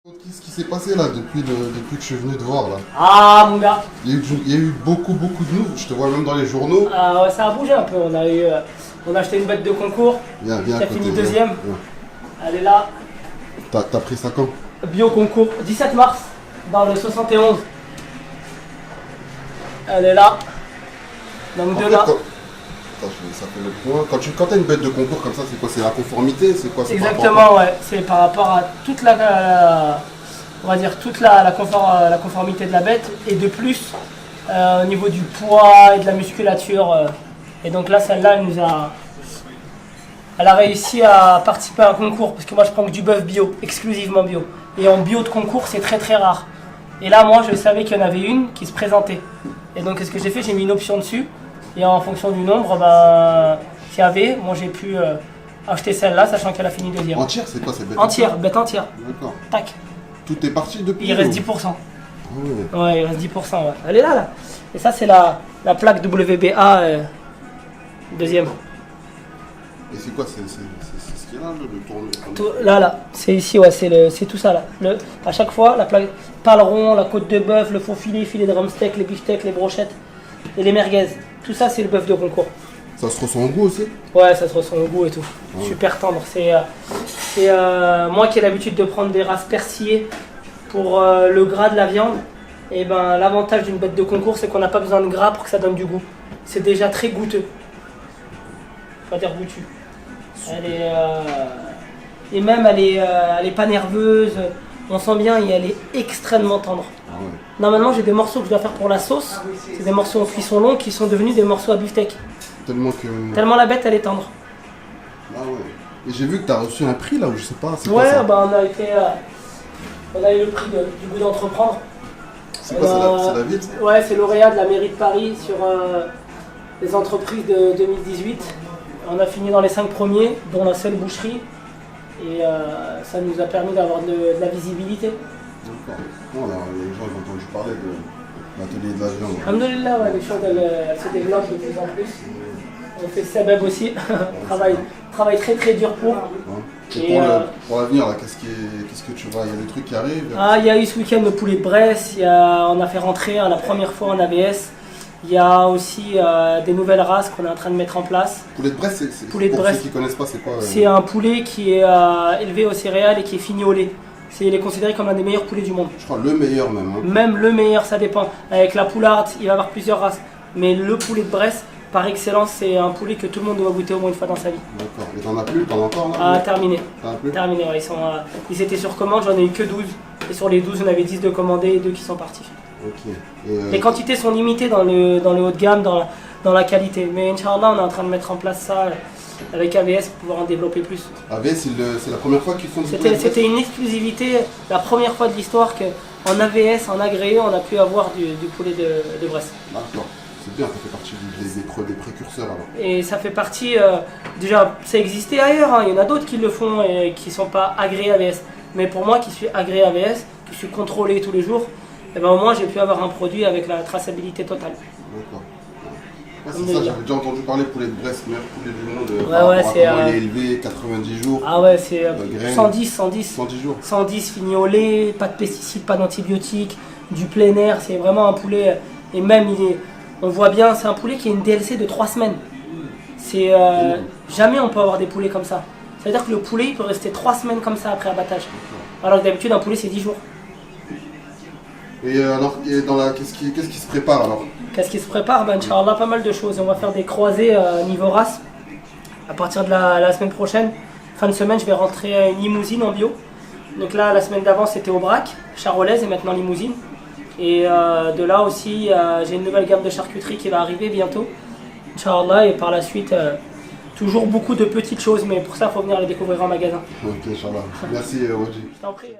Qu'est-ce qui s'est passé là depuis que je suis venu te voir là? Ah mon gars, Il y a eu beaucoup de news, je te vois même dans les journaux. ah, ouais, ça a bougé un peu. On a acheté une bête de concours Viens qui à a côté. fini viens. deuxième. Viens. Elle est là, T'as pris ça quand? bio concours, 17 mars, dans le 71. Elle est là. Donc En de fait, là. Attends, ça fait le point. Quand t'as une bête de concours comme ça, c'est quoi? C'est la conformité? C'est quoi? C'est par rapport Exactement, ouais. C'est par rapport à toute on va dire toute la conformité de la bête et de plus au niveau du poids et de la musculature. Et donc là, celle-là, elle a réussi à participer à un concours parce que moi, je prends que du bœuf bio, exclusivement bio. Et en bio de concours, c'est très très rare. Et là, moi, je savais qu'il y en avait une qui se présentait. Et donc, qu'est-ce que j'ai fait? J'ai mis une option dessus. Et en fonction du nombre, qu'il y avait, moi, j'ai pu acheter celle-là, sachant qu'elle a fini deuxième. Entière, c'est quoi? C'est bête Entière, bête entière. D'accord. Tac. Tout est parti depuis? Il reste ou? 10%. Ah ouais. Ouais, il reste 10%. Ouais. Elle est là, là. Et ça, c'est la plaque WBA deuxième. Et c'est quoi? C'est ce qui est là, le tourne? Là. C'est ici, ouais, c'est tout ça, là. À chaque fois, la plaque, paleron, la côte de bœuf, le faux filet, filet de drumstick, les beefsteaks, les brochettes et les merguez. Tout ça, c'est le bœuf de concours. Ça se ressent au goût aussi? Ouais, ça se ressent au goût et tout. Ouais. Super tendre. C'est moi qui ai l'habitude de prendre des races persillées pour le gras de la viande. Et ben l'avantage d'une bête de concours, c'est qu'on n'a pas besoin de gras pour que ça donne du goût. C'est déjà très goûteux. Pas dire goûtu. Et même elle est pas nerveuse. On sent bien et elle est extrêmement tendre. Ah ouais. Normalement, j'ai des morceaux que je dois faire pour la sauce. C'est des morceaux en cuisson longue qui sont devenus des morceaux à beefsteak. Tellement la bête, elle est tendre. Ah ouais. Et j'ai vu que t'as reçu un prix là, ou je sais pas. C'est Ouais, quoi ça? on a eu le prix du goût d'entreprendre. C'est quoi? C'est la ville? Ouais, c'est lauréat de la mairie de Paris sur les entreprises de 2018. On a fini dans les 5 premiers, dont la seule boucherie. Et ça nous a permis d'avoir de la visibilité. D'accord. Bon, là, les gens ont entendu parler de l'atelier de la viande. Alhamdoulilah, ouais, les choses elles se développent de plus en plus. On fait sabab aussi. travail très très dur pour. Ouais. Et Et pour l'avenir, là, qu'est-ce que tu vois? Il y a des trucs qui arrivent? il y a eu ce week-end le poulet de Bresse, on a fait rentrer la première fois en ABS. Il y a aussi des nouvelles races qu'on est en train de mettre en place. Poulet de Bresse, Poulet de pour Bresse. ceux qui connaissent pas, c'est quoi? C'est un poulet qui est élevé aux céréales et qui est fini au lait. Il est considéré comme l'un des meilleurs poulets du monde. Je crois le meilleur même. Hein. Même le meilleur, ça dépend. Avec la poularde, il va y avoir plusieurs races. Mais le poulet de Bresse, par excellence, c'est un poulet que tout le monde doit goûter au moins une fois dans sa vie. D'accord. Et t'en as plus? T'en as encore là? Ah, terminé. T'en as plus? Terminé, ouais. Ils étaient sur commande, j'en ai eu que 12. Et sur les 12, on avait 10 de commandés et 2 qui sont partis. Ok. Les quantités sont limitées dans le haut de gamme, dans la qualité. Mais Inch'Allah, on est en train de mettre en place ça avec AVS pour pouvoir en développer plus. AVS, c'est la première fois qu'ils font du poulet de Bresse? C'était une exclusivité, la première fois de l'histoire qu'en AVS, en agréé, on a pu avoir du poulet de Bresse. D'accord. C'est bien, ça fait partie des précurseurs alors. Et ça fait partie, déjà, ça existait ailleurs, hein. Il y en a d'autres qui le font et qui ne sont pas agréés AVS. Mais pour moi qui suis agréé AVS, qui suis contrôlé tous les jours, et ben au moins j'ai pu avoir un produit avec la traçabilité totale. D'accord. Ouais, c'est ça, j'avais déjà entendu parler poulet de Bresse, meilleur poulet du monde. C'est il est élevé 90 jours. Ah ouais, c'est 110. 110 jours. 110 fini au lait, pas de pesticides, pas d'antibiotiques, du plein air, c'est vraiment un poulet. Et même on voit bien, c'est un poulet qui a une DLC de 3 semaines. Jamais on peut avoir des poulets comme ça. C'est-à-dire que le poulet il peut rester 3 semaines comme ça après abattage. Alors que d'habitude un poulet c'est 10 jours. Et alors, qu'est-ce qui se prépare alors? Qu'est-ce qui se prépare? Ben, Inch'Allah, pas mal de choses. On va faire des croisées niveau race. À partir de la semaine prochaine, fin de semaine, je vais rentrer à une limousine en bio. Donc là, la semaine d'avant, c'était au Brac, charolaise et maintenant limousine. Et de là aussi, j'ai une nouvelle gamme de charcuterie qui va arriver bientôt. Inch'Allah, et par la suite, toujours beaucoup de petites choses, mais pour ça, il faut venir les découvrir en magasin. Ok, Inch'Allah. Merci, Wadji. Je t'en prie.